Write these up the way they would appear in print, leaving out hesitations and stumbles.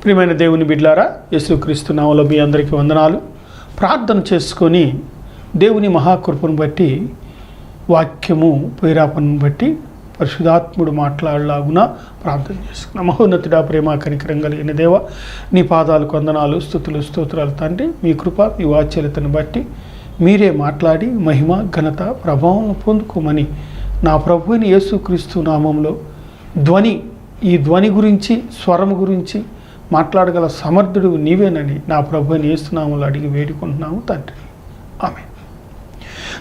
ప్రియమైన దేవుని బిడ్డలారా, యేసుక్రీస్తు నామములో మీ అందరికీ వందనాలు. ప్రార్థన చేసుకొని దేవుని మహాకృపను బట్టి, వాక్యము ప్రేరేపణను బట్టి పరిశుద్ధాత్ముడు మాట్లాడలాగున ప్రార్థన చేసుకున్నాం. మహోన్నతుడా, ప్రేమ కనికరం కలిగిన దేవ, నీ పాదాలకు వందనాలు, స్తుతులు స్తోత్రాలు తండ్రి. మీ కృప, మీ వాత్సల్యతను బట్టి మీరే మాట్లాడి మహిమ ఘనత ప్రభావం పొందుకోమని నా ప్రభువుని యేసుక్రీస్తు నామంలో ఈ ధ్వని గురించి, స్వరము గురించి మాట్లాడగల సమర్థుడు నీవేనని నా ప్రభువుని యేసునామములో అడిగి వేడుకుంటున్నాము తండ్రి. ఆమేన్.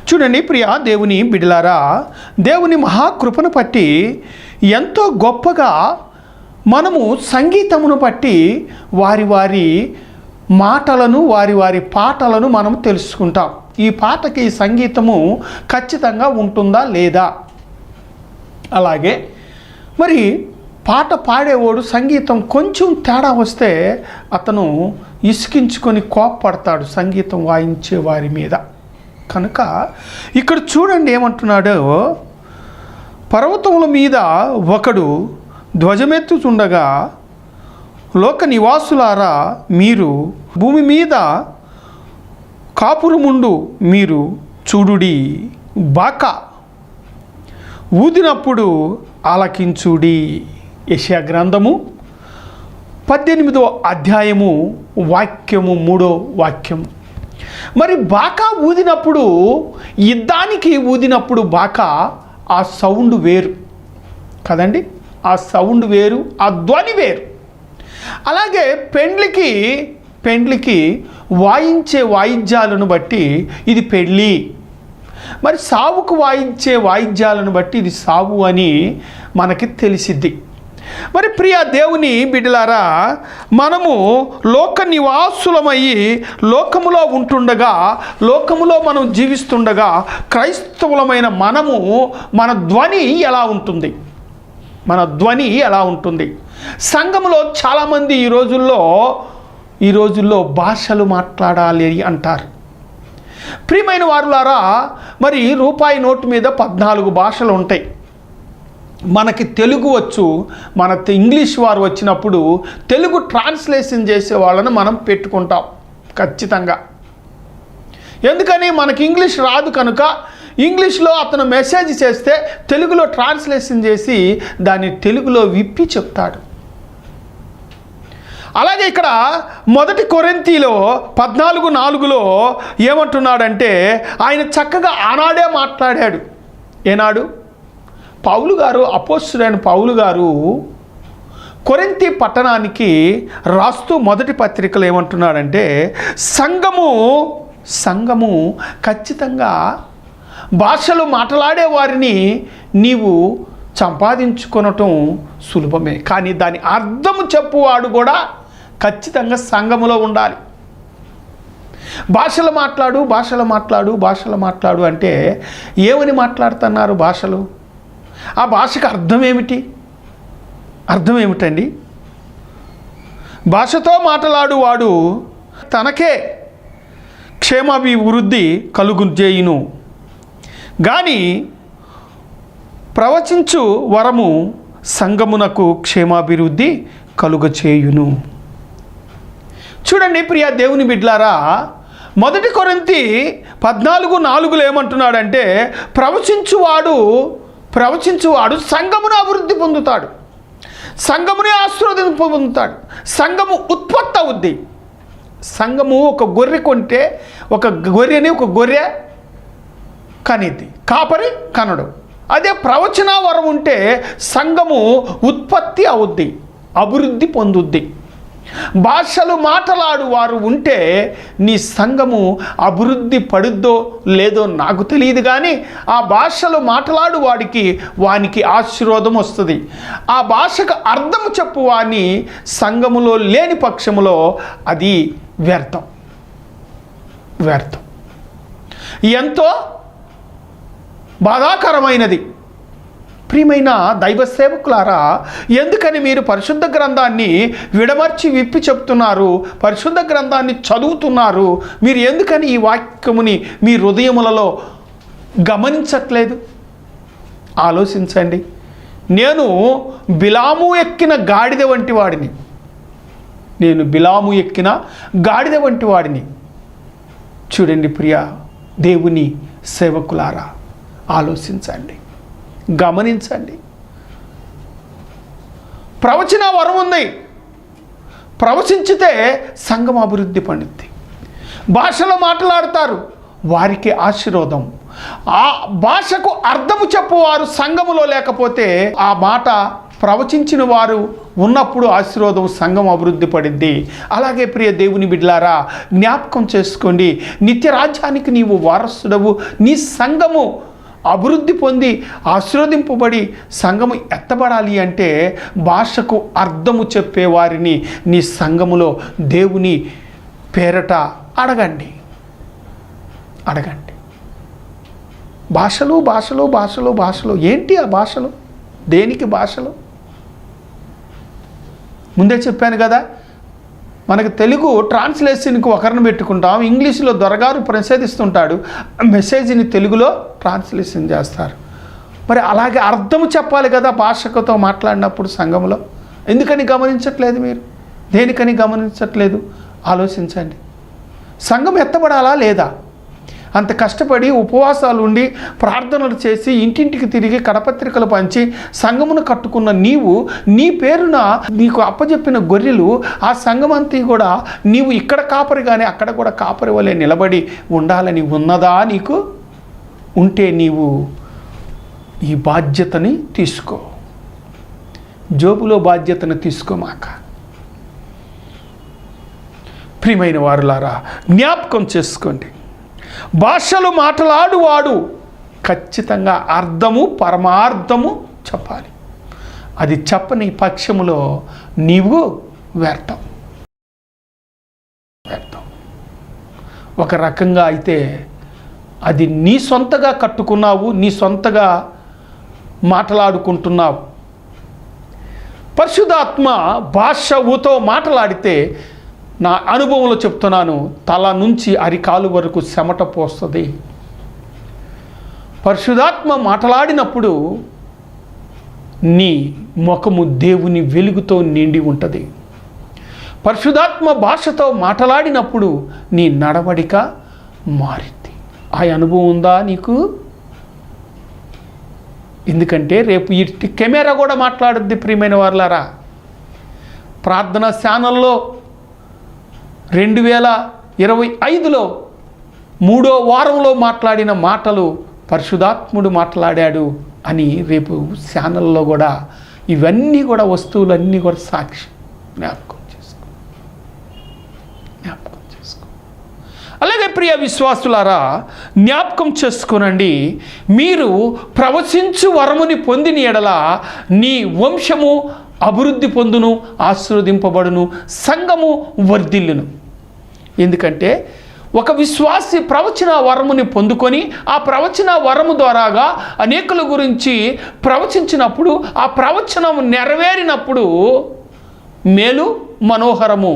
చూడండి ప్రియ దేవుని బిడ్డలారా, దేవుని మహాకృపను బట్టి ఎంతో గొప్పగా మనము సంగీతమును బట్టి వారి వారి మాటలను, వారి వారి పాటలను మనం తెలుసుకుంటాం. ఈ పాటకి సంగీతము ఖచ్చితంగా ఉంటుందా లేదా? అలాగే మరి పాట పాడేవాడు సంగీతం కొంచెం తేడా వస్తే అతను ఇసుకించుకొని కోప్పడతాడు సంగీతం వాయించే వారి మీద. కనుక ఇక్కడ చూడండి ఏమంటున్నాడో, పర్వతముల మీద ఒకడు ధ్వజమెత్తుచుండగా, లోక నివాసులారా మీరు భూమి మీద కాపురముండు మీరు చూడుడి, బాకా ఊదినప్పుడు ఆలకించుడి. యెషయా గ్రంథము 18వ అధ్యాయము వాక్యము 3వ వాక్యము. మరి బాకా ఊదినప్పుడు, యుద్ధానికి ఊదినప్పుడు బాకా ఆ సౌండ్ వేరు కదండి, ఆ సౌండ్ వేరు, ఆ ధ్వని వేరు. అలాగే పెండ్లికి వాయించే వాయిద్యాలను బట్టి ఇది పెళ్ళి, మరి సావుకు వాయించే వాయిద్యాలను బట్టి ఇది సావు అని మనకి తెలిసిద్ది. మరి ప్రియ దేవుని బిడ్డలారా, మనము లోక నివాసులమయ్యి లోకములో ఉంటుండగా, లోకములో మనం జీవిస్తుండగా, క్రైస్తవులమైన మనము మన ధ్వని ఎలా ఉంటుంది? మన ధ్వని ఎలా ఉంటుంది? సంఘములో చాలామంది ఈ రోజుల్లో భాషలు మాట్లాడాలి అంటారు. ప్రియమైన వారులారా, మరి రూపాయి నోటు మీద 14 భాషలు ఉంటాయి. మనకి తెలుగు వచ్చు, మన ఇంగ్లీష్ వారు వచ్చినప్పుడు తెలుగు ట్రాన్స్లేషన్ చేసే వాళ్ళని మనం పెట్టుకుంటాం ఖచ్చితంగా. ఎందుకని? మనకి ఇంగ్లీష్ రాదు కనుక ఇంగ్లీష్లో అతను మెసేజ్ చేస్తే తెలుగులో ట్రాన్స్లేషన్ చేసి దాన్ని తెలుగులో విప్పి చెప్తాడు. అలాగే ఇక్కడ 1 కొరింథీలో 14:4లో ఏమంటున్నాడంటే, ఆయన చక్కగా ఆనాడే మాట్లాడాడు. ఏనాడు? పౌలు గారు, అపోస్తలుడైన పౌలు గారు కొరింథీ పట్టణానికి రాస్తూ మొదటి పత్రికలు ఏమంటున్నాడంటే, సంఘము ఖచ్చితంగా భాషలు మాట్లాడే వారిని నీవు సంపాదించుకొనటం సులభమే, కానీ దాని అర్థము చెప్పువాడు కూడా ఖచ్చితంగా సంఘములో ఉండాలి. భాషలు మాట్లాడు అంటే ఏమని మాట్లాడుతున్నారు భాషలు? ఆ భాషకు అర్థం ఏమిటండి? భాషతో మాట్లాడువాడు తనకే క్షేమాభివృద్ధి కలుగుజేయును, గాని ప్రవచించు వరము సంఘమునకు క్షేమాభివృద్ధి కలుగచేయును. చూడండి ప్రియ దేవుని బిడ్డలారా, 1 కొరింథీ 14:4లో ఏమంటున్నాడంటే, ప్రవచించువాడు సంఘమును అభివృద్ధి పొందుతాడు, సంఘముని ఆశీర్వాదం పొందుతాడు, సంఘము ఉత్పత్తి అవుద్ది. సంఘము ఒక గొర్రె కొంటే ఒక గొర్రె కనిద్ది, కాపరి కనడు. అదే ప్రవచన వరం ఉంటే సంఘము ఉత్పత్తి అవుద్ది, అభివృద్ధి పొందుద్ది. భాషలు మాట్లాడు వారు ఉంటే నీ సంఘము అభివృద్ధి పడుద్దో లేదో నాకు తెలియదు, కానీ ఆ భాషలు మాట్లాడు వానికి ఆశీర్వాదం వస్తుంది. ఆ భాషకు అర్థం చెప్పు వాని సంఘములో లేని పక్షములో అది వ్యర్థం. ఎంతో బాధాకరమైనది. ప్రియమైన దైవ సేవకులారా, ఎందుకని మీరు పరిశుద్ధ గ్రంథాన్ని విడమర్చి విప్పి చెప్తున్నారు? పరిశుద్ధ గ్రంథాన్ని చదువుతున్నారు. మీరు ఎందుకని ఈ వాక్యముని మీ హృదయములలో గమనించట్లేదు? ఆలోచించండి. నేను బిలాము ఎక్కిన గాడిద వంటి వాడిని. నేను బిలాము ఎక్కిన గాడిద వంటి వాడిని. చూడండి ప్రియ దేవుని సేవకులారా, ఆలోచించండి, గమనించండి. ప్రవచన వరం ఉంది, ప్రవచించితే సంఘం అభివృద్ధి పండుద్ది. భాషలో మాట్లాడతారు, వారికి ఆశీర్వాదం. ఆ భాషకు అర్థము చెప్పువారు సంఘములో లేకపోతే ఆ మాట ప్రవచించిన వారు ఉన్నప్పుడు ఆశీర్వాదం, సంఘం అభివృద్ధి పడిద్ది. అలాగే ప్రియ దేవుని బిడ్డలారా, జ్ఞాపకం చేసుకోండి, నిత్య రాజ్యానికి నీవు వారసుడవు. నీ సంఘము అభివృద్ధి పొంది ఆశీర్వదింపబడి సంఘము ఎత్తబడాలి అంటే భాషకు అర్థము చెప్పేవారిని నీ సంఘములో దేవుని పేరట అడగండి. భాషలు భాషలు భాషలు భాషలు ఏంటి? ఆ భాషలు దేనికి? భాషలు ముందే చెప్పాను కదా, మనకు తెలుగు ట్రాన్స్లేషన్కి ఒకరిని పెట్టుకుంటాం, ఇంగ్లీష్లో దొరగారు ప్రసాదిస్తుంటాడు, మెసేజ్ని తెలుగులో ట్రాన్స్లేషన్ చేస్తారు. మరి అలాగే అర్థము చెప్పాలి కదా భాషకుతో మాట్లాడినప్పుడు సంఘంలో. ఎందుకని గమనించట్లేదు మీరు? దేనికని గమనించట్లేదు? ఆలోచించండి. సంఘం ఎత్తబడాలా లేదా? అంత కష్టపడి ఉపవాసాలు ఉండి ప్రార్థనలు చేసి ఇంటింటికి తిరిగి కడపత్రికలు పంచి సంఘమును కట్టుకున్న నీవు, నీ పేరున నీకు అప్పచెప్పిన గొర్రెలు, ఆ సంఘం అంతా కూడా నీవు ఇక్కడ కాపరి కానీ అక్కడ కూడా కాపరి వలె నిలబడి ఉండాలని ఉన్నదా నీకు? ఉంటే నీవు ఈ బాధ్యతని తీసుకో. జోబులో బాధ్యతను తీసుకోమాక. ప్రియమైన వారులారా, జ్ఞాపకం చేసుకోండి, భాషలు మాట్లాడువాడు ఖచ్చితంగా అర్థము పరమార్థము చెప్పాలి. అది చెప్పని పక్షములో నీవు వ్యర్థం. ఒక రకంగా అయితే అది నీ సొంతగా కట్టుకున్నావు, నీ సొంతగా మాట్లాడుకుంటున్నావు. పరిశుద్ధాత్మ భాషతో మాట్లాడితే నా అనుభవంలో చెప్తున్నాను, తల నుంచి అరికాలు వరకు చెమట పోస్తుంది. పరిశుద్ధాత్మ మాట్లాడినప్పుడు నీ ముఖము దేవుని వెలుగుతో నిండి ఉంటుంది. పరిశుద్ధాత్మ భాషతో మాట్లాడినప్పుడు నీ నడవడిక మారింది. ఆ అనుభవం ఉందా నీకు? ఎందుకంటే రేపు ఈ కెమెరా కూడా మాట్లాడుద్ది. ప్రియమైన వారులారా, ప్రార్థన ఛానల్లో 2025లో 3వ వారంలో మాట్లాడిన మాటలు పరిశుద్ధాత్ముడు మాట్లాడాడు అని రేపు ఛానల్లో కూడా ఇవన్నీ కూడా వస్తువులన్నీ కూడా సాక్షి. జ్ఞాపకం చేసుకో. అలాగే ప్రియ విశ్వాసులారా, జ్ఞాపకం చేసుకోనండి, మీరు ప్రవచించు వరముని పొందిన ఎడల నీ వంశము అభివృద్ధి పొందును, ఆశీర్వదింపబడును, సంఘము వర్ధిల్లును. ఎందుకంటే ఒక విశ్వాసి ప్రవచన వరముని పొందుకొని ఆ ప్రవచన వరము ద్వారాగా అనేకుల గురించి ప్రవచించినప్పుడు ఆ ప్రవచనం నెరవేరినప్పుడు మేలు మనోహరము,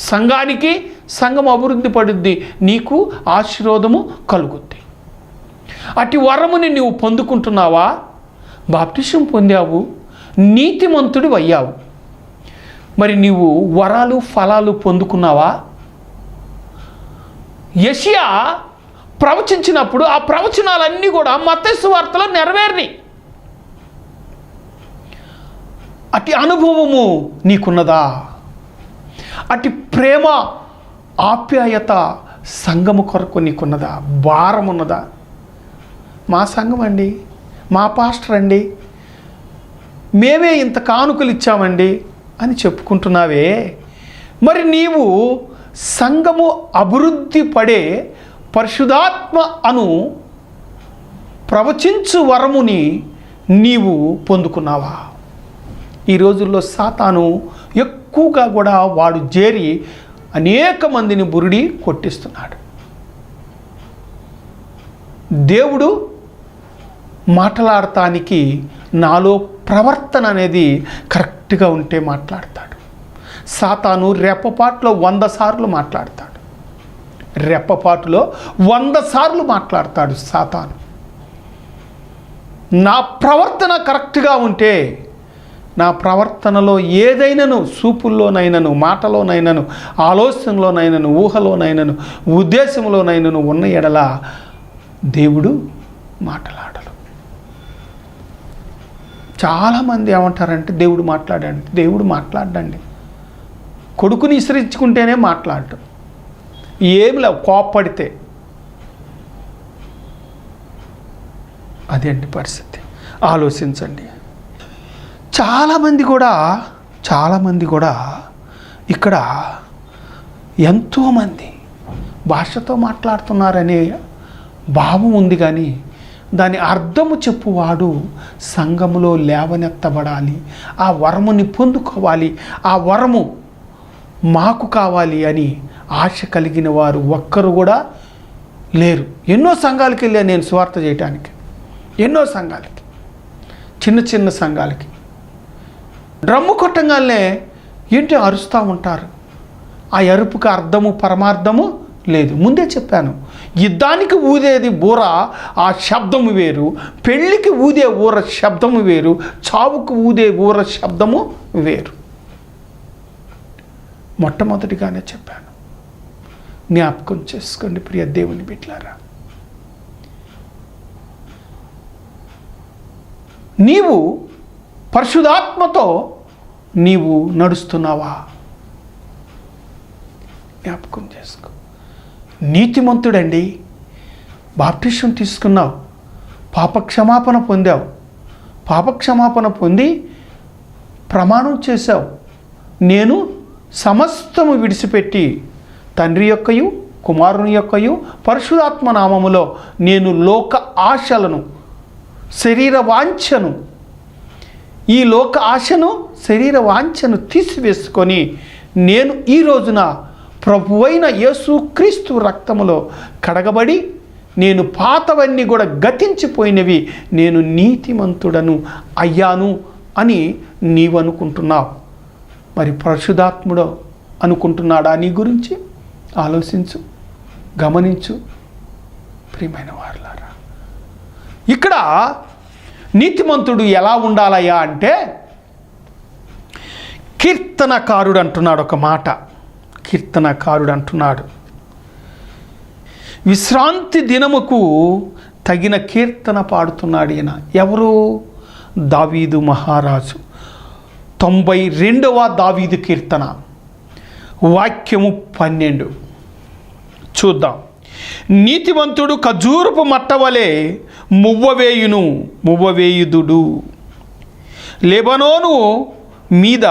సంఘానికి సంఘం అభివృద్ధి పడుద్ది, నీకు ఆశీర్వాదము కలుగుద్ది. అటు వరముని నువ్వు పొందుకుంటున్నావా? బాప్టిజం పొందావు, నీతిమంతుడు అయ్యావు. మరి నీవు వరాలు ఫలాలు పొందుకున్నావా? యెషయా ప్రవచించినప్పుడు ఆ ప్రవచనాలన్నీ కూడా మత్తయి సువార్తలో నెరవేరినాయి. అట్టి అనుభవము నీకున్నదా? అట్టి ప్రేమ ఆప్యాయత సంఘము కొరకు నీకున్నదా? భారం ఉన్నదా? మా సంఘం అండి, మా పాస్టర్ అండి, మేమే ఇంత కానుకలు ఇచ్చామండి అని చెప్పుకుంటున్నావే. మరి నీవు సంఘము అభివృద్ధి పడే పరిశుద్ధాత్మ అను ప్రవచించు వరముని నీవు పొందుకున్నావా? ఈ రోజుల్లో సాతాను ఎక్కువగా కూడా వాడు చేరి అనేక మందిని బురిడి కొట్టిస్తున్నాడు. దేవుడు మాట్లాడటానికి నాలో ప్రవర్తన అనేది కరెక్ట్గా ఉంటే మాట్లాడతాడు. సాతాను రెప్పపాటులో 100 సార్లు మాట్లాడతాడు. రెప్పపాటులో 100 సార్లు మాట్లాడతాడు సాతాను. నా ప్రవర్తన కరెక్ట్గా ఉంటే నా ప్రవర్తనలో ఏదైనాను, చూపుల్లోనైనాను, మాటలోనైనాను, ఆలోచనలోనైనాను, ఊహలోనైనాను, ఉద్దేశంలోనైనాను ఉన్న ఎడల దేవుడు మాట్లాడడు. చాలామంది ఏమంటారంటే దేవుడు మాట్లాడండి, దేవుడు మాట్లాడండి. కొడుకుని విసిరించుకుంటేనే మాట్లాడటం, ఏమి లేవు కోప్పడితే. అదేంటి పరిస్థితి, ఆలోచించండి. చాలామంది కూడా ఇక్కడ ఎంతోమంది భాషతో మాట్లాడుతున్నారనే భావం ఉంది, కానీ దాని అర్థము చెప్పువాడు సంఘములో లేవనెత్తబడాలి, ఆ వరముని పొందుకోవాలి, ఆ వరము మాకు కావాలి అని ఆశ కలిగిన వారు ఒక్కరు కూడా లేరు. ఎన్నో సంఘాలకి వెళ్ళాను నేను సువార్త చేయటానికి, ఎన్నో సంఘాలకి, చిన్న చిన్న సంఘాలకి. డ్రమ్ము కొట్టంగానే ఏంటి అరుస్తూ ఉంటారు. ఆ అరుపుకి అర్థము పరమార్థము లేదు. ముందే చెప్పాను, యుద్ధానికి ఊదేది బూర, ఆ శబ్దము వేరు. పెళ్ళికి ఊదే ఊర శబ్దము వేరు, చావుకు ఊదే ఊర శబ్దము వేరు. మొట్టమొదటిగానే చెప్పాను, జ్ఞాపకం చేసుకోండి ప్రియ దేవుని బిడ్డలారా. నీవు పరిశుద్ధాత్మతో నీవు నడుస్తున్నావా? జ్ఞాపకం చేసుకో. నీతిమంతుడండి, బాప్టిసం తీసుకున్నావు, పాపక్షమాపణ పొందావు, పాపక్షమాపణ పొంది ప్రమాణం చేశావు, నేను సమస్తము విడిచిపెట్టి తండ్రి యొక్కయు కుమారుని యొక్కయు పరిశుద్ధాత్మ నామములో నేను లోక ఆశలను, శరీర వాంఛను, ఈ లోక ఆశను, శరీర వాంఛను తీసివేసుకొని నేను ఈ రోజున ప్రభువైన యేసుక్రీస్తు రక్తములో కడగబడి నేను పాతవన్నీ కూడా గతించిపోయినవి, నేను నీతిమంతుడను అయ్యాను అని నీవు అనుకుంటున్నావు. మరి పరిశుద్ధాత్ముడు అనుకుంటున్నాడా నీ గురించి? ఆలోచించు, గమనించు ప్రియమైన వారలారా. ఇక్కడ నీతిమంతుడు ఎలా ఉండాలయ్యా అంటే, కీర్తనకారుడు అంటున్నాడు ఒక మాట. కీర్తనకారుడు అంటున్నాడు, విశ్రాంతి దినముకు తగిన కీర్తన పాడుతున్నాడు ఈయన. ఎవరు? దావీదు మహారాజు. 92వ దావీదు కీర్తన, వాక్యము 12 చూద్దాం. నీతివంతుడు ఖజూరపు మట్టవలే మువ్వవేయుదుడు, లెబనోను మీద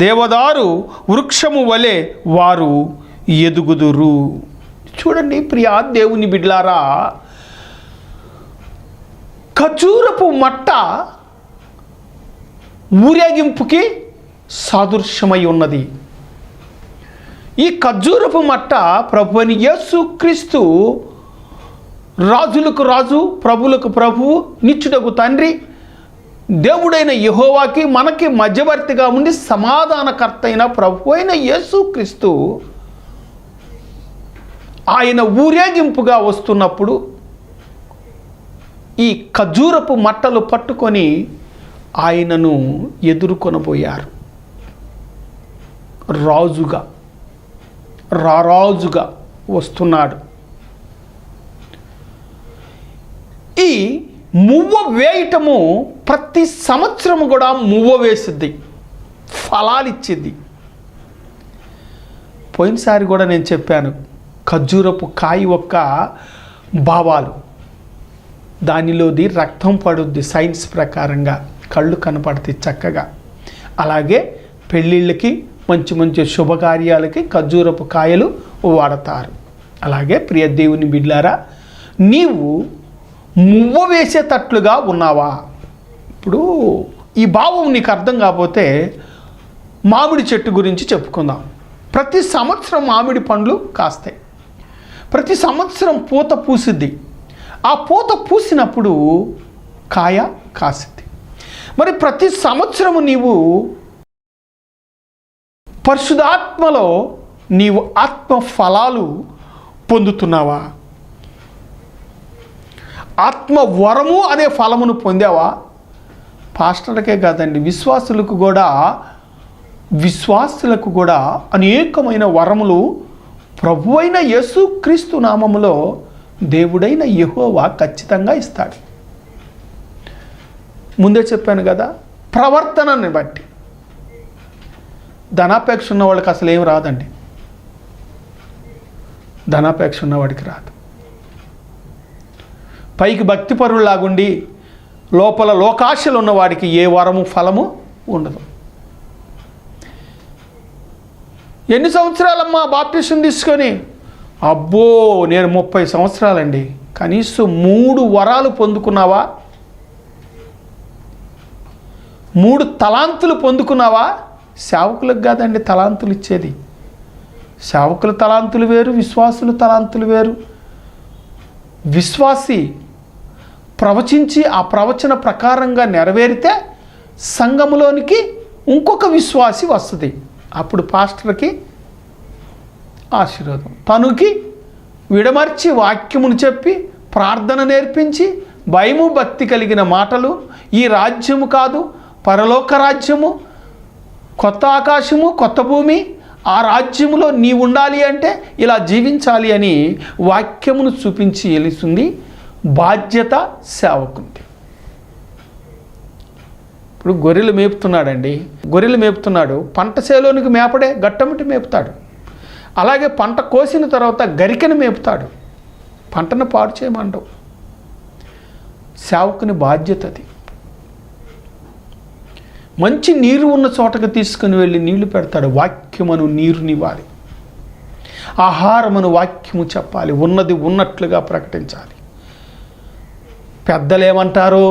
దేవదారు వృక్షము వలె వారు ఎదుగుదురు. చూడండి ప్రియా దేవుని బిడ్డలారా, ఖజూరపు మట్ట ఊరేగింపుకి సాదృశ్యమై ఉన్నది. ఈ ఖజూరపు మట్ట ప్రభువైన యేసుక్రీస్తు రాజులకు రాజు, ప్రభులకు ప్రభువు, నిత్యుడగు తండ్రి, దేవుడైన యెహోవాకి మనకి మధ్యవర్తిగా ఉండి సమాధానకర్త అయిన ప్రభువైన యేసుక్రీస్తు ఆయన ఊరేగింపుగా వస్తున్నప్పుడు ఈ ఖజూరపు మట్టలు పట్టుకొని ఆయనను ఎదుర్కొనబోయారు. రారాజుగా వస్తున్నాడు. ఈ మువ్వ వేయటము ప్రతి సంవత్సరము కూడా మువ్వ వేసిద్ది, ఫలాలు ఇచ్చిద్ది. పోయినసారి కూడా నేను చెప్పాను, ఖర్జూరపు కాయ యొక్క భావాలు, దానిలోది రక్తం పడుద్ది సైన్స్ ప్రకారంగా, కళ్ళు కనపడతాయి చక్కగా. అలాగే పెళ్ళిళ్ళకి, మంచి మంచి శుభకార్యాలకి ఖర్జూరపు కాయలు వాడతారు. అలాగే ప్రియ దేవుని బిడ్డలారా, నీవు మువ్వ వేసేటట్లుగా ఉన్నావా? ఇప్పుడు ఈ భావం నీకు అర్థం కాకపోతే మామిడి చెట్టు గురించి చెప్పుకుందాం. ప్రతి సంవత్సరం మామిడి పండ్లు కాస్తాయి, ప్రతి సంవత్సరం పూత పూసిద్ది. ఆ పూత పూసినప్పుడు కాయ కాసిద్ది. మరి ప్రతి సంవత్సరము నీవు పరిశుద్ధాత్మలో నీవు ఆత్మ ఫలాలు పొందుతున్నావా? ఆత్మ వరము అనే ఫలమును పొందావా? పాస్టర్లకే కాదండి, విశ్వాసులకు కూడా అనేకమైన వరములు ప్రభువైన యేసుక్రీస్తు నామములో దేవుడైన యెహోవా ఖచ్చితంగా ఇస్తాడు. ముందే చెప్పాను కదా, ప్రవర్తనని బట్టి. ధనాపేక్ష ఉన్నవాడికి అసలు ఏం రాదండి, ధనాపేక్ష ఉన్నవాడికి రాదు. పైకి భక్తిపరులాగుండి లోపల లోకాశలు ఉన్నవాడికి ఏ వరము ఫలము ఉండదు. ఎన్ని సంవత్సరాలమ్మా బాప్టిజం తీసుకొని? అబ్బో, నేను 30 సంవత్సరాలండి. కనీసం 3 వరాలు పొందుకున్నావా? 3 తలాంతులు పొందుకున్నావా? సేవకులకు కాదండి తలాంతులు ఇచ్చేది. సేవకుల తలాంతులు వేరు, విశ్వాసుల తలాంతులు వేరు. విశ్వాసి ప్రవచించి ఆ ప్రవచన ప్రకారంగా నెరవేరితే సంఘములోనికి ఇంకొక విశ్వాసి వస్తుంది. అప్పుడు పాస్టర్కి ఆశీర్వాదం. తనుకి విడమర్చి వాక్యమును చెప్పి ప్రార్థన నేర్పించి భయము భక్తి కలిగిన మాటలు, ఈ రాజ్యము కాదు పరలోక రాజ్యము, కొత్త ఆకాశము కొత్త భూమి, ఆ రాజ్యములో నీ ఉండాలి అంటే ఇలా జీవించాలి అని వాక్యమును చూపించి వెళుతుంది బాధ్యత సేవకుంది. ఇప్పుడు గొర్రెలు మేపుతున్నాడండి, గొర్రెలు మేపుతున్నాడు, పంట చేలోనికి మేపడే గట్టమిటి మేపుతాడు. అలాగే పంట కోసిన తర్వాత గరికెను మేపుతాడు, పంటను పాడు చేయమండవు. సేవకుని బాధ్యత అది. మంచి నీరు ఉన్న చోటకు తీసుకుని వెళ్ళి నీళ్లు పెడతాడు. వాక్యమును నీరునివ్వాలి, ఆహారమును వాక్యము చెప్పాలి, ఉన్నది ఉన్నట్లుగా ప్రకటించాలి. పెద్దలు ఏమంటారో,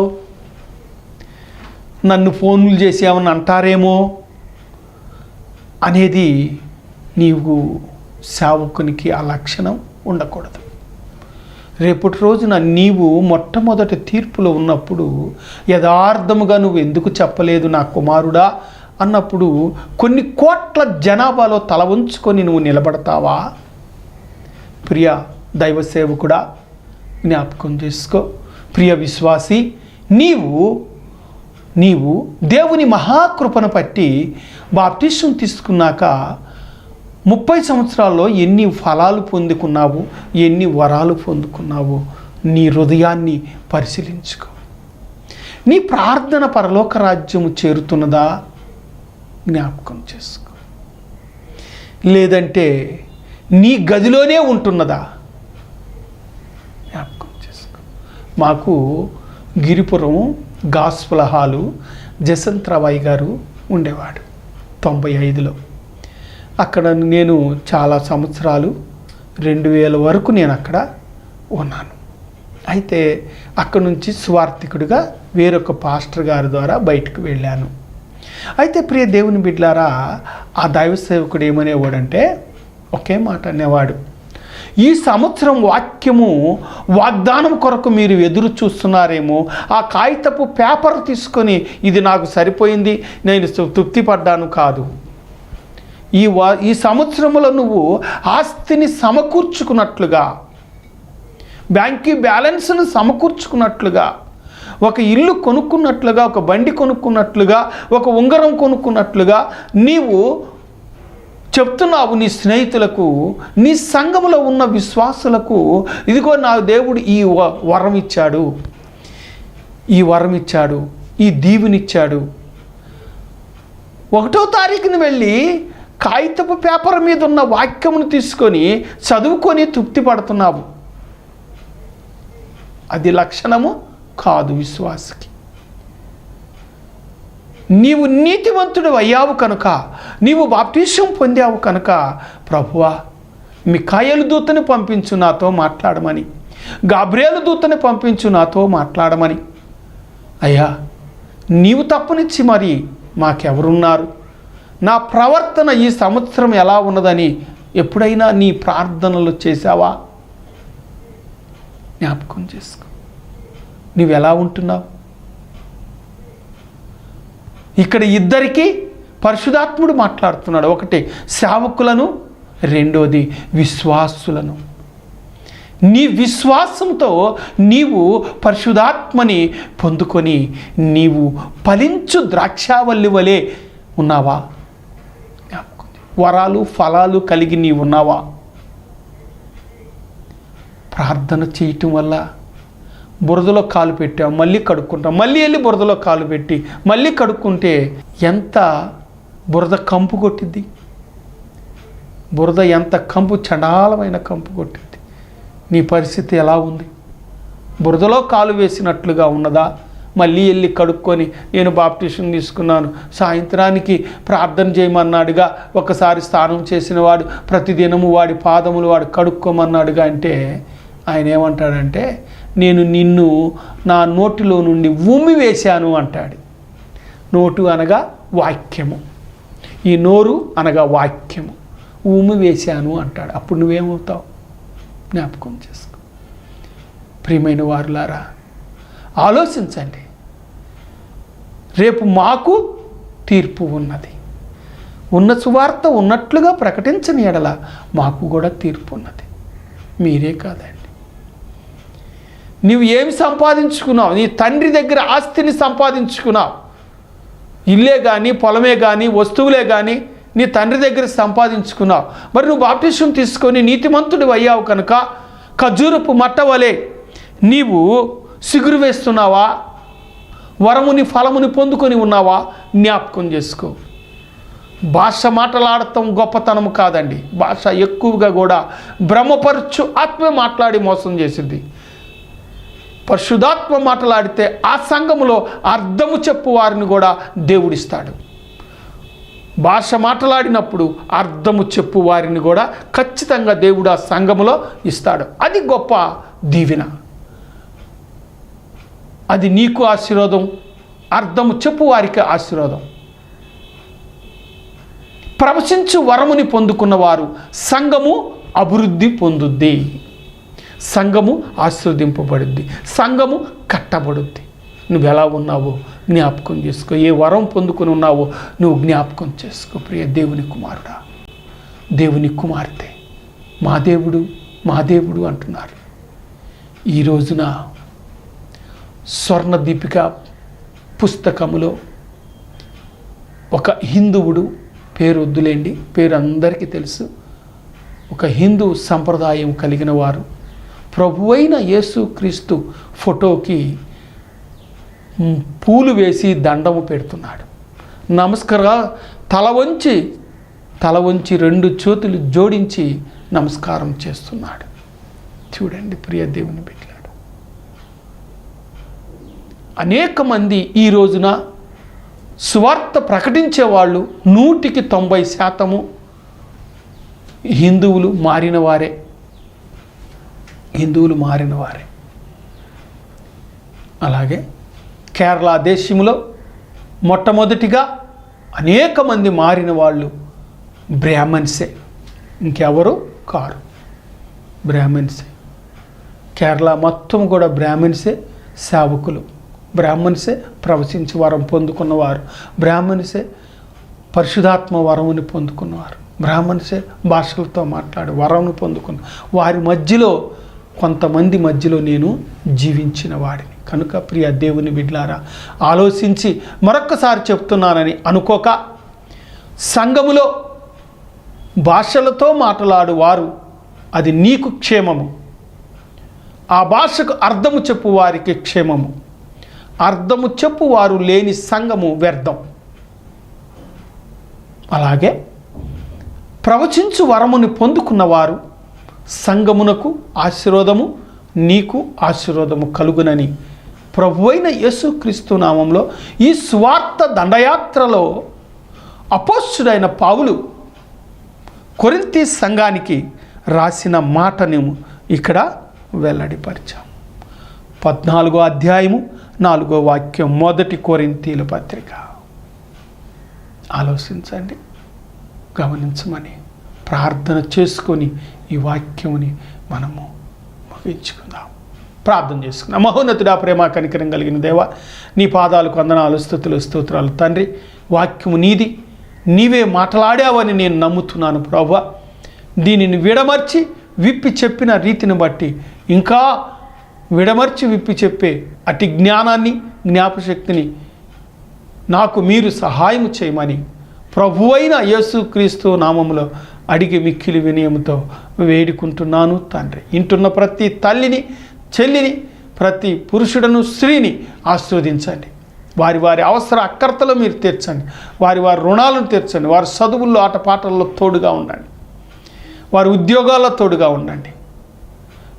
నన్ను ఫోన్లు చేసి ఏమన్నా అంటారేమో అనేది నీవు సేవకునికి ఆ లక్షణం ఉండకూడదు. రేపటి రోజున నీవు మొట్టమొదటి తీర్పులో ఉన్నప్పుడు యథార్థముగా నువ్వు ఎందుకు చెప్పలేదు నా కుమారుడా అన్నప్పుడు కొన్ని కోట్ల జనాభాలో తల ఉంచుకొని నువ్వు నిలబడతావా? ప్రియ దైవ సేవకుడా, జ్ఞాపకం చేసుకో. ప్రియ విశ్వాసి, నీవు దేవుని మహాకృపను పట్టి బాప్టిజం తీసుకున్నాక 30 సంవత్సరాల్లో ఎన్ని ఫలాలు పొందుకున్నావు, ఎన్ని వరాలు పొందుకున్నావు? నీ హృదయాన్ని పరిశీలించుకో. నీ ప్రార్థన పరలోక రాజ్యము చేరుతున్నదా? జ్ఞాపకం చేసుకో. లేదంటే నీ గదిలోనే ఉంటున్నదా? జ్ఞాపకం చేసుకో. మాకు గిరిపురం గాస్పుల హాలు జసంత్రాబాయి గారు ఉండేవాడు 95లో. అక్కడ నేను చాలా సంవత్సరాలు 2000 వరకు నేను అక్కడ ఉన్నాను. అయితే అక్కడ నుంచి స్వార్థికుడిగా వేరొక పాస్టర్ గారి ద్వారా బయటకు వెళ్ళాను. అయితే ప్రియ దేవుని బిడ్డలారా, ఆ దైవ సేవకుడు ఏమనేవాడంటే ఒకే మాట అనేవాడు, ఈ సంవత్సరం వాక్యము వాగ్దానం కొరకు మీరు ఎదురు చూస్తున్నారేమో, ఆ కాగితపు పేపర్ తీసుకొని ఇది నాకు సరిపోయింది, నేను తృప్తి పడ్డాను కాదు. ఈ సంవత్సరంలో నువ్వు ఆస్తిని సమకూర్చుకున్నట్లుగా, బ్యాంకీ బ్యాలెన్స్ను సమకూర్చుకున్నట్లుగా, ఒక ఇల్లు కొనుక్కున్నట్లుగా, ఒక బండి కొనుక్కున్నట్లుగా, ఒక ఉంగరం కొనుక్కున్నట్లుగా నీవు చెప్తున్నావు నీ స్నేహితులకు, నీ సంఘములో ఉన్న విశ్వాసులకు, ఇదిగో నా దేవుడు ఈ వరం ఇచ్చాడు, ఈ వరం ఇచ్చాడు, ఈ దీవునిచ్చాడు. 1వ తారీఖున వెళ్ళి కాగితపు పేపర్ మీద ఉన్న వాక్యమును తీసుకొని చదువుకొని తృప్తి పడుతున్నావు. అది లక్షణము కాదు విశ్వాసకి. నీవు నీతివంతుడు అయ్యావు కనుక, నీవు బాప్టిజం పొందావు కనుక, ప్రభువా మిఖాయేలు దూతని పంపించు నాతో మాట్లాడమని, గాబ్రియేలు దూతని పంపించు నాతో మాట్లాడమని. అయ్యా, నీవు తప్పనిచ్చి మరి మాకెవరున్నారు? నా ప్రవర్తన ఈ సంవత్సరం ఎలా ఉన్నదని ఎప్పుడైనా నీ ప్రార్థనలు చేశావా? జ్ఞాపకం చేసుకో. నువ్వు ఎలా ఉంటున్నావు? ఇక్కడ ఇద్దరికి పరిశుద్ధాత్ముడు మాట్లాడుతున్నాడు. ఒకటి సేవకులను, రెండోది విశ్వాసులను. నీ విశ్వాసంతో నీవు పరిశుద్ధాత్మని పొందుకొని నీవు ఫలించు ద్రాక్షావల్లి వలె ఉన్నావా? వరాలు ఫలాలు కలిగి నీవు ఉన్నావా? ప్రార్థన చేయటం వల్ల బురదలో కాలు పెట్టాం, మళ్ళీ కడుక్కుంటాం, మళ్ళీ వెళ్ళి బురదలో కాలు పెట్టి మళ్ళీ కడుక్కుంటే ఎంత బురద కంపు కొట్టిద్ది? బురద ఎంత కంపు, చండాలమైన కంపు కొట్టిద్ది. నీ పరిస్థితి ఎలా ఉంది? బురదలో కాలు వేసినట్లుగా ఉన్నదా? మళ్ళీ వెళ్ళి కడుక్కొని నేను బాప్టిషన్ తీసుకున్నాను, సాయంత్రానికి ప్రార్థన చేయమన్నాడుగా, ఒకసారి స్నానం చేసిన వాడు ప్రతిదినము వాడి పాదములు వాడు కడుక్కోమన్నాడుగా అంటే ఆయన ఏమంటాడంటే, నేను నిన్ను నా నోటిలో నుండి ఉమ్మి వేశాను అంటాడు. నోటు అనగా వాక్యము, ఈ నోరు అనగా వాక్యము, ఉమ్మి వేశాను అంటాడు. అప్పుడు నువ్వేమవుతావు? జ్ఞాపకం చేసుకో. ప్రియమైన వారులారా, ఆలోచించండి. రేపు మాకు తీర్పు ఉన్నది. ఉన్న సువార్త ఉన్నట్లుగా ప్రకటించని ఎడల మాకు కూడా తీర్పు ఉన్నది. మీరే కాదండి. నువ్వు ఏమి సంపాదించుకున్నావు? నీ తండ్రి దగ్గర ఆస్తిని సంపాదించుకున్నావు. ఇల్లే కానీ, పొలమే కానీ, వస్తువులే కానీ నీ తండ్రి దగ్గర సంపాదించుకున్నావు. మరి నువ్వు బాప్టిజం తీసుకొని నీతిమంతుడు అయ్యావు కనుక ఖర్జూరపు మట్ట వలె నీవు సిగురు వేస్తున్నావా? వరముని ఫలముని పొందుకొని ఉన్నావా? జ్ఞాపకం చేసుకో. భాష మాట్లాడటం గొప్పతనం కాదండి. భాష ఎక్కువగా కూడా భ్రమపరచు ఆత్మ మాట్లాడి మోసం చేసింది. పరిశుద్ధాత్మ మాట్లాడితే ఆ సంఘములో అర్థము చెప్పు వారిని కూడా దేవుడిస్తాడు. భాష మాట్లాడినప్పుడు అర్థము చెప్పు వారిని కూడా ఖచ్చితంగా దేవుడు ఆ సంఘములో ఇస్తాడు. అది గొప్ప దీవెన, అది నీకు ఆశీర్వాదం, అర్థము చెప్పు వారికి ఆశీర్వాదం. ప్రవచించు వరముని పొందుకున్న వారు సంఘము అభివృద్ధి పొందుద్ది, సంఘము ఆశీర్వదింపబడుద్ది, సంఘము కట్టబడుద్ది. నువ్వు ఎలా ఉన్నావో జ్ఞాపకం చేసుకో. ఏ వరం పొందుకుని ఉన్నావో నువ్వు జ్ఞాపకం చేసుకో. ప్రియ దేవుని కుమారుడా, దేవుని కుమార్తె, మా దేవుడు మా దేవుడు అంటున్నారు. ఈ రోజున స్వర్ణ దీపిక పుస్తకములో ఒక హిందువుడు, పేరు వద్దులేండి, పేరు అందరికీ తెలుసు, ఒక హిందూ సంప్రదాయం కలిగిన వారు ప్రభువైన యేసుక్రీస్తు ఫోటోకి పూలు వేసి దండము పెడుతున్నాడు. తల వంచి రెండు చేతులు జోడించి నమస్కారం చేస్తున్నాడు. చూడండి ప్రియ దేవుని బిడ్డలారా, అనేక మంది ఈ రోజున సువార్త ప్రకటించే వాళ్ళు 100% హిందువులు మారిన వారే. అలాగే కేరళ దేశంలో మొట్టమొదటిగా అనేక మంది మారిన వాళ్ళు బ్రాహ్మణ్సే, ఇంకెవరు కారు, బ్రాహ్మణ్సే. కేరళ మొత్తం కూడా బ్రాహ్మణ్సే సేవకులు, బ్రాహ్మణ్సే ప్రవచించి వరం పొందుకున్నవారు, బ్రాహ్మణ్సే పరిశుధాత్మ వరముని పొందుకున్నవారు, బ్రాహ్మణ్సే భాషలతో మాట్లాడి వరమును పొందుకున్న వారి మధ్యలో, కొంతమంది మధ్యలో నేను జీవించిన వాడిని. కనుక ప్రియ దేవుని బిడ్డలారా, ఆలోచించి మరొక్కసారి చెప్తున్నానని అనుకోక, సంఘములో భాషలతో మాట్లాడు వారు అది నీకు క్షేమము, ఆ భాషకు అర్థము చెప్పు వారికి క్షేమము. అర్థము చెప్పు వారు లేని సంఘము వ్యర్థం. అలాగే ప్రవచించు వరముని పొందుకున్నవారు సంఘమునకు ఆశీర్వాదము, నీకు ఆశీర్వాదము కలుగునని ప్రభువైన యేసుక్రీస్తు నామంలో ఈ సువార్త దండయాత్రలో అపోస్తుడైన పౌలు కొరింథీ సంఘానికి రాసిన మాటను ఇక్కడ వెల్లడిపరిచాం. 14వ అధ్యాయము 4వ వాక్యం, 1 కొరింథీల పత్రిక. ఆలోచించండి, గమనించమని ప్రార్థన చేసుకొని ఈ వాక్యముని మనము ముగించుకుందాం. ప్రార్థన చేసుకుందాం. మహోన్నతుడా, ప్రేమ కనికరం కలిగిన దేవా, నీ పాదాలకు వందనాలు, స్తుతులు, స్తోత్రాలు తండ్రి. వాక్యము నీది, నీవే మాట్లాడావని నేను నమ్ముతున్నాను ప్రభువా. దీనిని విడమర్చి విప్పి చెప్పిన రీతిని బట్టి ఇంకా విడమర్చి విప్పి చెప్పే అతి జ్ఞానాన్ని, జ్ఞాపశక్తిని నాకు మీరు సహాయం చేయమని ప్రభువైన యేసుక్రీస్తు నామములో అడిగి మిక్కిలి వినయముతో వేడుకుంటున్నాను తండ్రి. ఇంటున్న ప్రతి తల్లిని, చెల్లిని, ప్రతి పురుషుడను, స్త్రీని ఆశీర్వదించండి. వారి వారి అవసర అక్కర్తలు మీరు తీర్చండి. వారి వారి రుణాలను తీర్చండి. వారి చదువుల్లో, ఆటపాటల్లో తోడుగా ఉండండి. వారి ఉద్యోగాల్లో తోడుగా ఉండండి.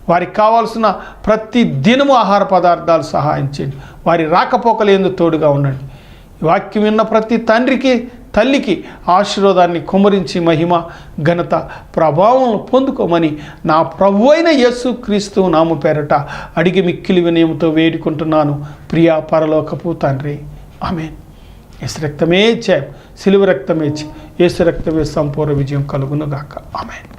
వారికి కావాల్సిన ప్రతి దినము ఆహార పదార్థాలు సహాయం చేయండి. వారి రాకపోకలేందు తోడుగా ఉండండి. వాక్యం విన్న ప్రతి తండ్రికి, తల్లికి ఆశీర్వాదాన్ని కుమ్మరించి మహిమ, ఘనత, ప్రభావం పొందుకోమని నా ప్రభువైన యేసుక్రీస్తు నామ పేరట అడిగి మిక్కిలి వినయముతో వేడుకుంటున్నాను ప్రియా పరలోకపు తండ్రి. ఆమేన్. యేసు రక్తమే జయం, సిలువ రక్తమే జయం, యేసు రక్తమే సంపూర్ణ విజయం కలుగును గాక. ఆమేన్.